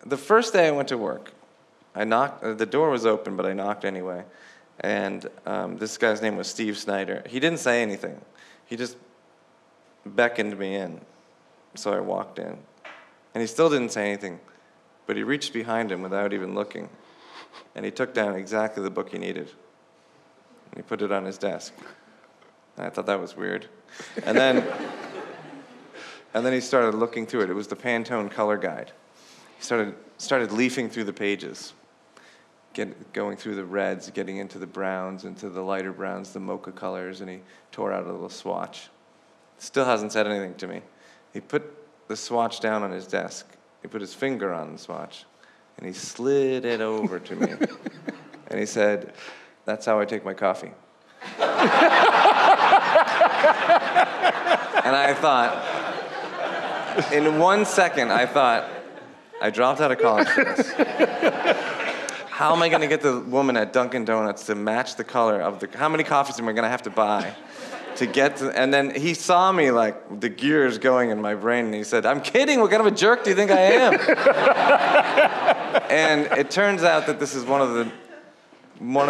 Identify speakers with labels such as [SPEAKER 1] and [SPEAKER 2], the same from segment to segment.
[SPEAKER 1] the first day I went to work, I knocked, the door was open, but I knocked anyway. And this guy's name was Steve Snyder. He didn't say anything. He just beckoned me in. So I walked in. And he still didn't say anything, but he reached behind him without even looking. And he took down exactly the book he needed. And he put it on his desk. And I thought that was weird. And then he started looking through it. It was the Pantone color guide. He started leafing through the pages, going through the reds, getting into the browns, into the lighter browns, the mocha colors, and he tore out a little swatch. Still hasn't said anything to me. He put the swatch down on his desk. He put his finger on the swatch, and he slid it over to me. And he said, "That's how I take my coffee." And I thought, in 1 second, I thought, I dropped out of college for this. How am I going to get the woman at Dunkin' Donuts to match the color of the... How many coffees am I going to have to buy to get to... And then he saw me, like, the gears going in my brain, and he said, "I'm kidding. What kind of a jerk do you think I am?" And it turns out that this is one of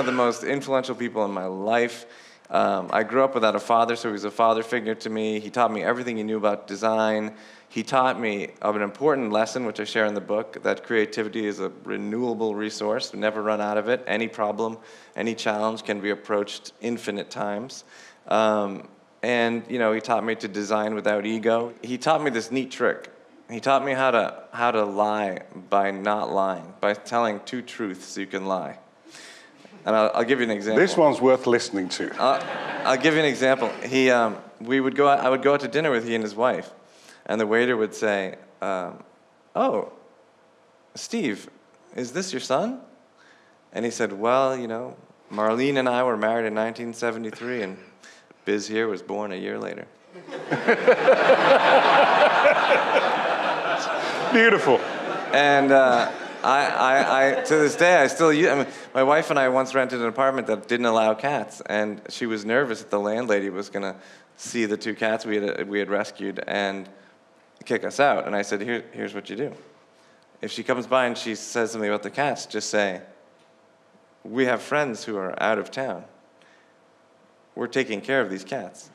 [SPEAKER 1] the most influential people in my life. I grew up without a father, so he was a father figure to me. He taught me everything he knew about design. He taught me of an important lesson, which I share in the book, that creativity is a renewable resource. We never run out of it. Any problem, any challenge can be approached infinite times. And he taught me to design without ego. He taught me this neat trick. He taught me how to lie by not lying, by telling two truths you can lie. And I'll give you an example.
[SPEAKER 2] This one's worth listening to.
[SPEAKER 1] I'll give you an example. I would go out to dinner with he and his wife, and the waiter would say, "Oh, Steve, is this your son?" And he said, "Well, Marlene and I were married in 1973, and Biz here was born a year later."
[SPEAKER 2] Beautiful.
[SPEAKER 1] And I to this day, I still use... my wife and I once rented an apartment that didn't allow cats, and she was nervous that the landlady was going to see the two cats we had rescued and kick us out. And I said, here's what you do. If she comes by and she says something about the cats, just say, "We have friends who are out of town. We're taking care of these cats."